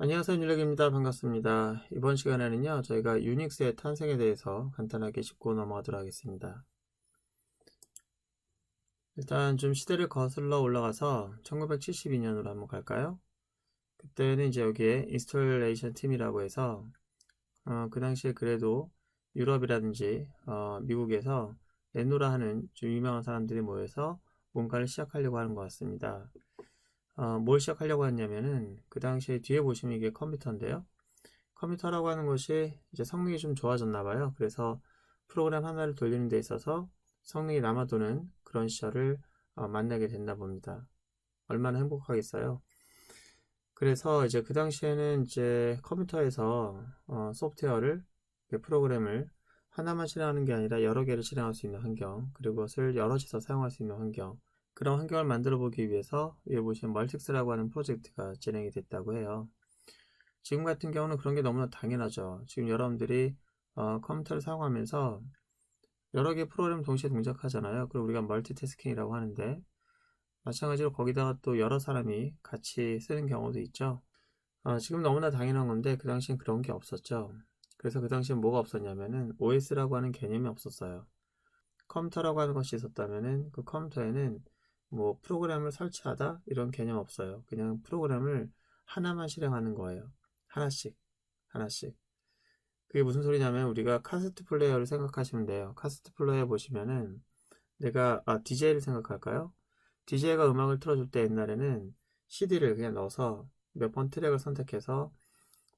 안녕하세요, 윤혁입니다. 반갑습니다. 이번 시간에는요, 저희가 유닉스의 탄생에 대해서 간단하게 짚고 넘어가도록 하겠습니다. 일단 좀 시대를 거슬러 올라가서 1972년으로 한번 갈까요? 그때는 이제 여기에 인스톨레이션 팀이라고 해서 그 당시에 그래도 유럽이라든지 미국에서 내노라 하는 좀 유명한 사람들이 모여서 뭔가를 시작하려고 하는 것 같습니다. 뭘 시작하려고 했냐면은 그 당시에 뒤에 보시면 이게 컴퓨터인데요. 컴퓨터라고 하는 것이 이제 성능이 좀 좋아졌나 봐요. 그래서 프로그램 하나를 돌리는 데 있어서 성능이 남아도는 그런 시절을 만나게 됐나 봅니다. 얼마나 행복하겠어요. 그래서 이제 그 당시에는 이제 컴퓨터에서 소프트웨어를 프로그램을 하나만 실행하는 게 아니라 여러 개를 실행할 수 있는 환경, 그리고 그것을 여럿이서 사용할 수 있는 환경, 그런 환경을 만들어 보기 위해서 위에 보시면 멀틱스라고 하는 프로젝트가 진행이 됐다고 해요. 지금 같은 경우는 그런 게 너무나 당연하죠. 지금 여러분들이 컴퓨터를 사용하면서 여러 개의 프로그램을 동시에 동작하잖아요. 그리고 우리가 멀티태스킹이라고 하는데 마찬가지로 거기다가 또 여러 사람이 같이 쓰는 경우도 있죠. 지금 너무나 당연한 건데 그 당시엔 그런 게 없었죠. 그래서 그 당시엔 뭐가 없었냐면은 OS라고 하는 개념이 없었어요. 컴퓨터라고 하는 것이 있었다면은 그 컴퓨터에는 뭐 프로그램을 설치하다 이런 개념 없어요. 그냥 프로그램을 하나만 실행하는 거예요. 하나씩 하나씩. 그게 무슨 소리냐면 우리가 카세트 플레이어를 생각하시면 돼요. 카세트 플레이어 보시면은 내가 DJ를 생각할까요? DJ가 음악을 틀어줄 때 옛날에는 CD를 그냥 넣어서 몇 번 트랙을 선택해서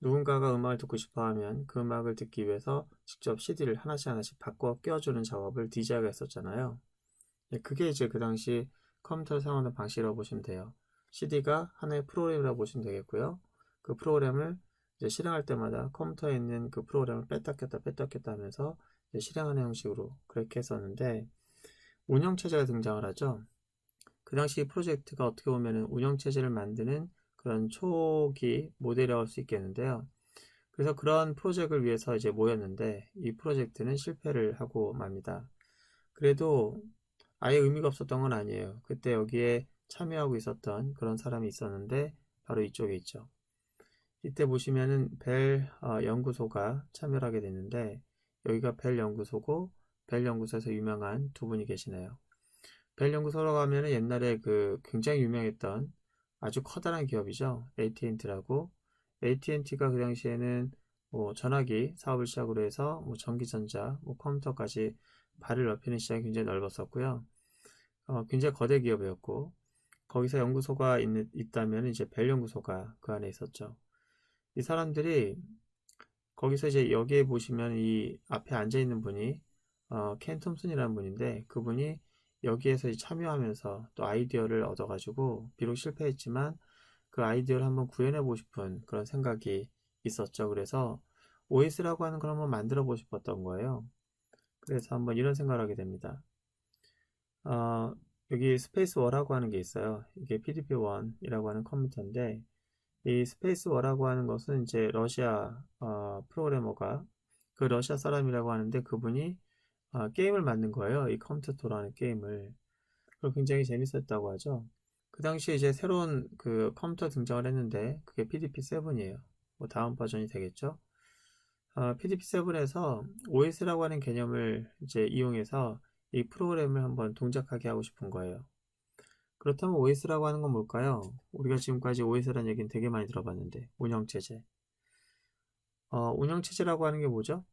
누군가가 음악을 듣고 싶어 하면 그 음악을 듣기 위해서 직접 CD를 하나씩 하나씩 바꿔 끼워주는 작업을 DJ가 했었잖아요. 그게 이제 그 당시 컴퓨터를 사용하는 방식이라고 보시면 돼요. CD가 하나의 프로그램이라고 보시면 되겠고요. 그 프로그램을 이제 실행할 때마다 컴퓨터에 있는 그 프로그램을 뺐다 꼈다 하면서 실행하는 형식으로 그렇게 했었는데 운영체제가 등장을 하죠. 그 당시 프로젝트가 어떻게 보면 운영체제를 만드는 그런 초기 모델이라고 할 수 있겠는데요. 그래서 그런 프로젝트를 위해서 이제 모였는데 이 프로젝트는 실패를 하고 맙니다. 그래도 아예 의미가 없었던 건 아니에요. 그때 여기에 참여하고 있었던 그런 사람이 있었는데 바로 이쪽에 있죠. 이때 보시면은 벨 연구소가 참여를 하게 됐는데 여기가 벨 연구소고 벨 연구소에서 유명한 두 분이 계시네요. 벨 연구소라고 하면은 옛날에 그 굉장히 유명했던 아주 커다란 기업이죠. AT&T라고. AT&T가 그 당시에는 뭐 전화기 사업을 시작으로 해서 뭐 전기전자, 뭐 컴퓨터까지 발을 넓히는 시장이 굉장히 넓었었고요. 굉장히 거대 기업이었고 거기서 연구소가 있다면 이제 벨 연구소가 그 안에 있었죠. 이 사람들이 거기서 이제 여기에 보시면 이 앞에 앉아 있는 분이 켄 톰슨이라는 분인데 그분이 여기에서 참여하면서 또 아이디어를 얻어가지고 비록 실패했지만 그 아이디어를 한번 구현해보고 싶은 그런 생각이 있었죠. 그래서 OS라고 하는 걸 한번 만들어 보고 싶었던 거예요. 그래서 한번 이런 생각을 하게 됩니다. 어, 여기 스페이스 워라고 하는 게 있어요. 이게 PDP-1이라고 하는 컴퓨터인데 이 스페이스 워라고 하는 것은 이제 러시아 프로그래머가 그 러시아 사람이라고 하는데 그분이 게임을 만든 거예요. 이 컴퓨터 돌아가는 게임을. 그리고 굉장히 재밌었다고 하죠. 그 당시에 이제 새로운 그 컴퓨터 등장을 했는데 그게 PDP-7이에요. 뭐 다음 버전이 되겠죠. PDP-7에서 OS라고 하는 개념을 이제 이용해서 이 프로그램을 한번 동작하게 하고 싶은 거예요. 그렇다면 OS라고 하는 건 뭘까요? 우리가 지금까지 OS라는 얘기는 되게 많이 들어봤는데 운영체제. 운영체제라고 하는 게 뭐죠?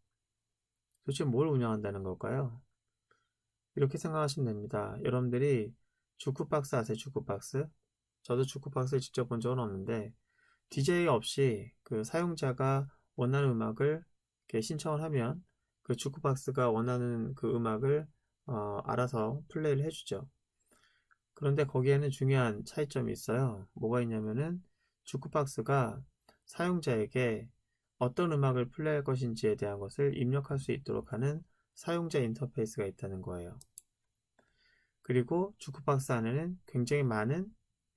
도대체 뭘 운영한다는 걸까요? 이렇게 생각하시면 됩니다. 여러분들이 주크박스 아세요? 주크박스? 저도 주크박스를 직접 본 적은 없는데 DJ 없이 그 사용자가 원하는 음악을 이렇게 신청을 하면 그 주크박스가 원하는 그 음악을 알아서 플레이를 해주죠. 그런데 거기에는 중요한 차이점이 있어요. 뭐가 있냐면은 주크박스가 사용자에게 어떤 음악을 플레이할 것인지에 대한 것을 입력할 수 있도록 하는 사용자 인터페이스가 있다는 거예요. 그리고 주크박스 안에는 굉장히 많은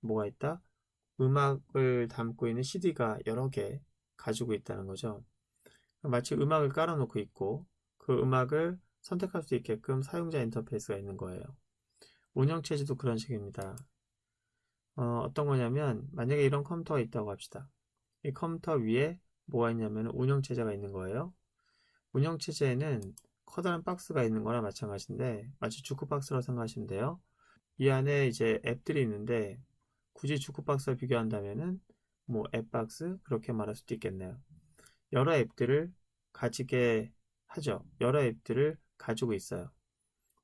뭐가 있다? 음악을 담고 있는 CD가 여러 개 가지고 있다는 거죠. 마치 음악을 깔아놓고 있고 그 음악을 선택할 수 있게끔 사용자 인터페이스가 있는 거예요. 운영체제도 그런 식입니다. 어떤 거냐면 만약에 이런 컴퓨터가 있다고 합시다. 이 컴퓨터 위에 뭐가 있냐면 운영체제가 있는 거예요. 운영체제에는 커다란 박스가 있는 거나 마찬가지인데 마치 주크박스라고 생각하시면 돼요. 이 안에 이제 앱들이 있는데 굳이 주크박스와 비교한다면은 뭐 앱박스 그렇게 말할 수도 있겠네요. 여러 앱들을 가지게 하죠. 여러 앱들을 가지고 있어요.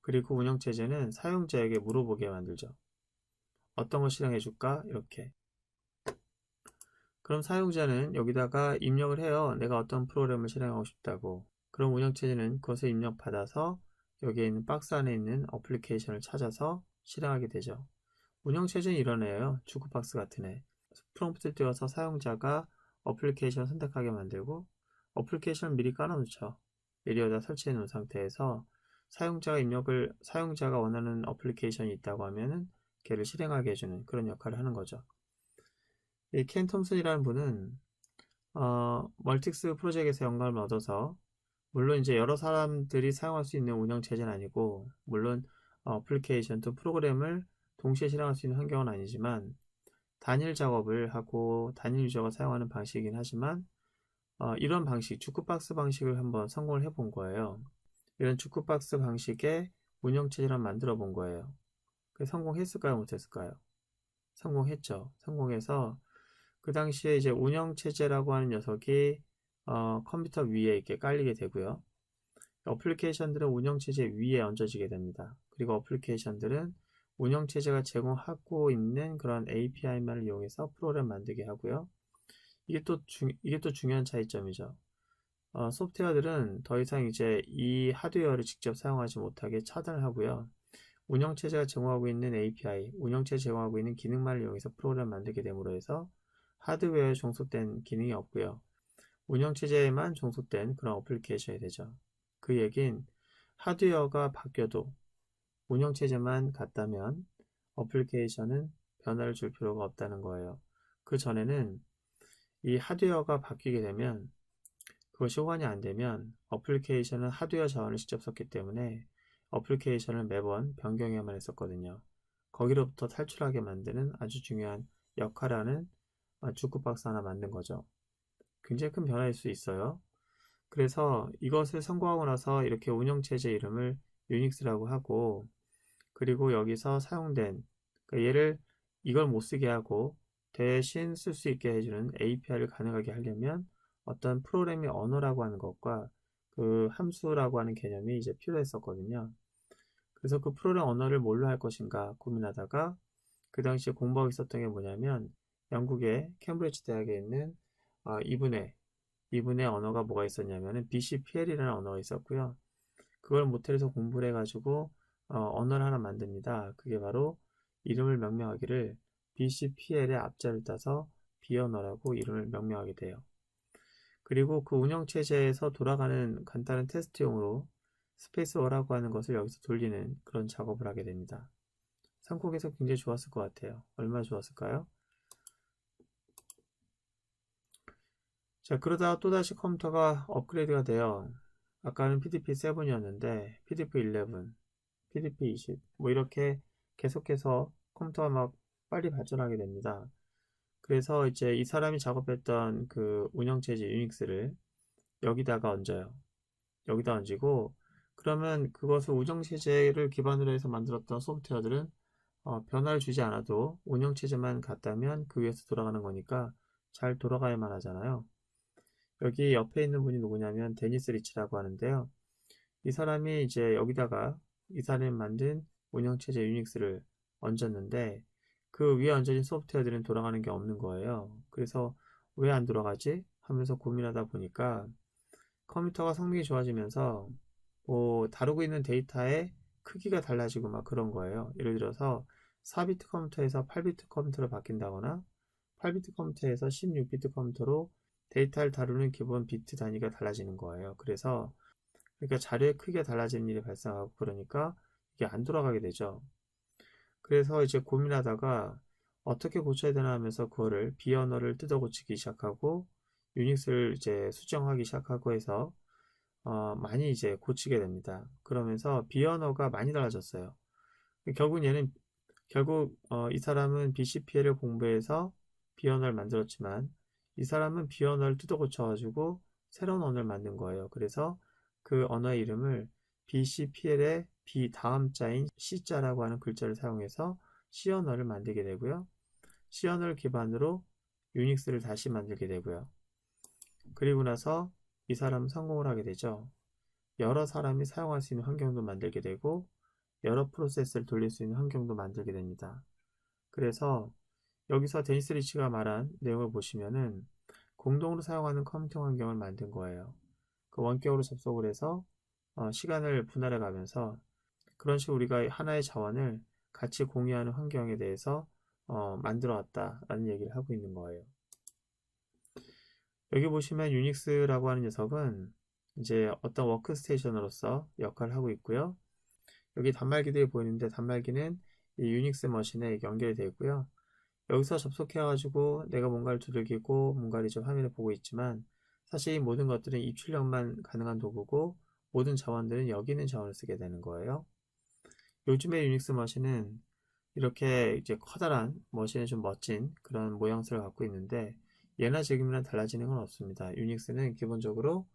그리고 운영체제는 사용자에게 물어보게 만들죠. 어떤 거 실행해 줄까? 이렇게. 그럼 사용자는 여기다가 입력을 해요. 내가 어떤 프로그램을 실행하고 싶다고. 그럼 운영체제는 그것을 입력받아서 여기에 있는 박스 안에 있는 어플리케이션을 찾아서 실행하게 되죠. 운영체제는 이런 애예요. 주크박스 같은 애. 프롬프트를 띄워서 사용자가 어플리케이션을 선택하게 만들고 어플리케이션을 미리 깔아놓죠. 미리 여기다 설치해 놓은 상태에서 사용자가 원하는 어플리케이션이 있다고 하면은 걔를 실행하게 해주는 그런 역할을 하는 거죠. 이 켄 톰슨이라는 분은 멀틱스 프로젝트에서 영감을 얻어서 물론 이제 여러 사람들이 사용할 수 있는 운영 체제는 아니고 물론 어플리케이션 또 프로그램을 동시에 실행할 수 있는 환경은 아니지만 단일 작업을 하고 단일 유저가 사용하는 방식이긴 하지만 이런 방식, 주크박스 방식을 한번 성공을 해본 거예요. 이런 주크박스 방식의 운영체제를 만들어 본 거예요. 성공했을까요? 못했을까요? 성공했죠. 성공해서 그 당시에 이제 운영체제라고 하는 녀석이 컴퓨터 위에 이렇게 깔리게 되고요. 어플리케이션들은 운영체제 위에 얹어지게 됩니다. 그리고 어플리케이션들은 운영체제가 제공하고 있는 그런 API만을 이용해서 프로그램 만들게 하고요. 이게 또 중요한 차이점이죠. 소프트웨어들은 더 이상 이제 이 하드웨어를 직접 사용하지 못하게 차단을 하고요. 운영체제가 제공하고 있는 API, 운영체제 제공하고 있는 기능만을 이용해서 프로그램 만들게 됨으로 해서 하드웨어에 종속된 기능이 없고요. 운영체제에만 종속된 그런 어플리케이션이 되죠. 그 얘긴 하드웨어가 바뀌어도 운영체제만 같다면 어플리케이션은 변화를 줄 필요가 없다는 거예요. 그 전에는 이 하드웨어가 바뀌게 되면 그것이 호환이 안 되면 어플리케이션은 하드웨어 자원을 직접 썼기 때문에 어플리케이션을 매번 변경해야만 했었거든요. 거기로부터 탈출하게 만드는 아주 중요한 역할하는 주크박스 하나 만든 거죠. 굉장히 큰 변화일 수 있어요. 그래서 이것을 성공하고 나서 이렇게 운영체제 이름을 유닉스라고 하고 그리고 여기서 사용된 그러니까 얘를 이걸 못 쓰게 하고 대신 쓸 수 있게 해주는 API를 가능하게 하려면 어떤 프로그래밍 언어라고 하는 것과 그 함수라고 하는 개념이 이제 필요했었거든요. 그래서 그 프로그래밍 언어를 뭘로 할 것인가 고민하다가 그 당시에 공부하고 있었던 게 뭐냐면 영국의 캠브리지 대학에 있는 이분의 언어가 뭐가 있었냐면은 BCPL이라는 언어가 있었고요. 그걸 모텔에서 공부를 해가지고 언어를 하나 만듭니다. 그게 바로 이름을 명명하기를 BCPL의 앞자를 따서 비언어라고 이름을 명명하게 돼요. 그리고 그 운영체제에서 돌아가는 간단한 테스트용으로 스페이스어라고 하는 것을 여기서 돌리는 그런 작업을 하게 됩니다. 상콕에서 굉장히 좋았을 것 같아요. 얼마나 좋았을까요? 자, 그러다가 또다시 컴퓨터가 업그레이드가 돼요. 아까는 PDP-7이었는데 PDP-11, PDP-20 뭐 이렇게 계속해서 컴퓨터가 막 빨리 발전하게 됩니다. 그래서 이제 이 사람이 작업했던 그 운영체제 유닉스를 여기다가 얹어요. 여기다 얹고 그러면 그것을 운영체제를 기반으로 해서 만들었던 소프트웨어들은 변화를 주지 않아도 운영체제만 같다면 그 위에서 돌아가는 거니까 잘 돌아가야만 하잖아요. 여기 옆에 있는 분이 누구냐면 데니스 리치라고 하는데요. 이 사람이 이제 여기다가 이 사람이 만든 운영체제 유닉스를 얹었는데 그 위에 얹어진 소프트웨어들은 돌아가는 게 없는 거예요. 그래서 왜 안 돌아가지? 하면서 고민하다 보니까 컴퓨터가 성능이 좋아지면서 뭐 다루고 있는 데이터의 크기가 달라지고 막 그런 거예요. 예를 들어서 4비트 컴퓨터에서 8비트 컴퓨터로 바뀐다거나 8비트 컴퓨터에서 16비트 컴퓨터로 데이터를 다루는 기본 비트 단위가 달라지는 거예요. 그러니까 자료의 크기가 달라지는 일이 발생하고 그러니까 이게 안 돌아가게 되죠. 그래서 이제 고민하다가 어떻게 고쳐야 되나 하면서 그거를 비언어를 뜯어 고치기 시작하고 유닉스를 이제 수정하기 시작하고 해서 많이 이제 고치게 됩니다. 그러면서 비언어가 많이 달라졌어요. 결국 이 사람은 BCPL을 공부해서 비언어를 만들었지만 이 사람은 B 언어를 뜯어 고쳐가지고 새로운 언어를 만든 거예요. 그래서 그 언어의 이름을 BCPL의 B 다음 자인 C자라고 하는 글자를 사용해서 C 언어를 만들게 되고요. C 언어를 기반으로 유닉스를 다시 만들게 되고요. 그리고 나서 이 사람은 성공을 하게 되죠. 여러 사람이 사용할 수 있는 환경도 만들게 되고 여러 프로세스를 돌릴 수 있는 환경도 만들게 됩니다. 그래서 여기서 데니스 리치가 말한 내용을 보시면은 공동으로 사용하는 컴퓨팅 환경을 만든 거예요. 그 원격으로 접속을 해서 시간을 분할해 가면서 그런 식으로 우리가 하나의 자원을 같이 공유하는 환경에 대해서 만들어 왔다라는 얘기를 하고 있는 거예요. 여기 보시면 유닉스라고 하는 녀석은 이제 어떤 워크스테이션으로서 역할을 하고 있고요. 여기 단말기들이 보이는데 단말기는 이 유닉스 머신에 연결이 되어 있고요. 여기서 접속해가지고 내가 뭔가를 두들기고 뭔가를 이제 화면을 보고 있지만 사실 이 모든 것들은 입출력만 가능한 도구고 모든 자원들은 여기 있는 자원을 쓰게 되는 거예요. 요즘의 유닉스 머신은 이렇게 이제 커다란 머신에 좀 멋진 그런 모양새를 갖고 있는데 예나 지금이랑 달라지는 건 없습니다. 유닉스는 기본적으로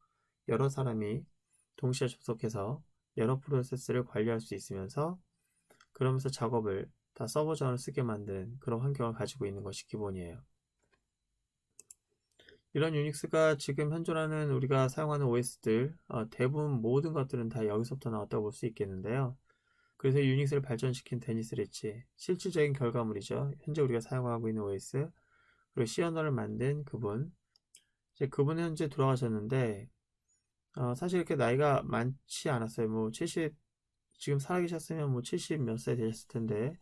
여러 사람이 동시에 접속해서 여러 프로세스를 관리할 수 있으면서 그러면서 작업을 다 서버 자원을 쓰게 만드는 그런 환경을 가지고 있는 것이 기본이에요. 이런 유닉스가 지금 현존하는 우리가 사용하는 OS들 대부분 모든 것들은 다 여기서부터 나왔다고 볼 수 있겠는데요. 그래서 유닉스를 발전시킨 데니스 리치 실질적인 결과물이죠. 현재 우리가 사용하고 있는 OS 그리고 C 언어를 만든 그분 이제 그분은 현재 돌아가셨는데 사실 이렇게 나이가 많지 않았어요. 뭐 70, 지금 살아계셨으면 뭐 70 몇 세 되셨을 텐데,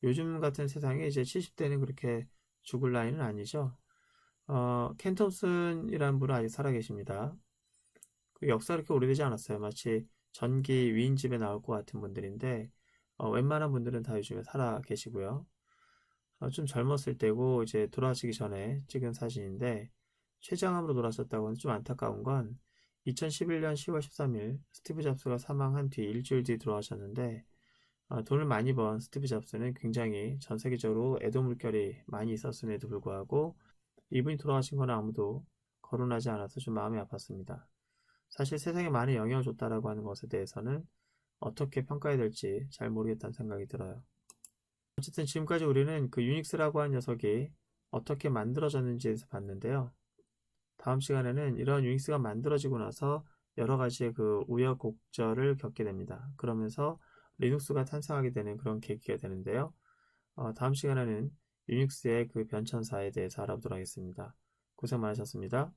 요즘 같은 세상에 이제 70대는 그렇게 죽을 나이는 아니죠. 켄 톰슨이라는 분은 아직 살아계십니다. 그 역사가 그렇게 오래되지 않았어요. 마치 전기 위인집에 나올 것 같은 분들인데, 웬만한 분들은 다 요즘에 살아계시고요. 좀 젊었을 때고, 이제 돌아가시기 전에 찍은 사진인데, 췌장암으로 돌아가셨다고 하는 좀 안타까운 건 2011년 10월 13일 스티브 잡스가 사망한 뒤 일주일 뒤에 돌아가셨는데 돈을 많이 번 스티브 잡스는 굉장히 전 세계적으로 애도 물결이 많이 있었음에도 불구하고 이분이 돌아가신 건 아무도 거론하지 않아서 좀 마음이 아팠습니다. 사실 세상에 많은 영향을 줬다라고 하는 것에 대해서는 어떻게 평가해야 될지 잘 모르겠다는 생각이 들어요. 어쨌든 지금까지 우리는 그 유닉스라고 하는 녀석이 어떻게 만들어졌는지에 대해서 봤는데요. 다음 시간에는 이런 유닉스가 만들어지고 나서 여러 가지의 그 우여곡절을 겪게 됩니다. 그러면서 리눅스가 탄생하게 되는 그런 계기가 되는데요. 다음 시간에는 유닉스의 그 변천사에 대해서 알아보도록 하겠습니다. 고생 많으셨습니다.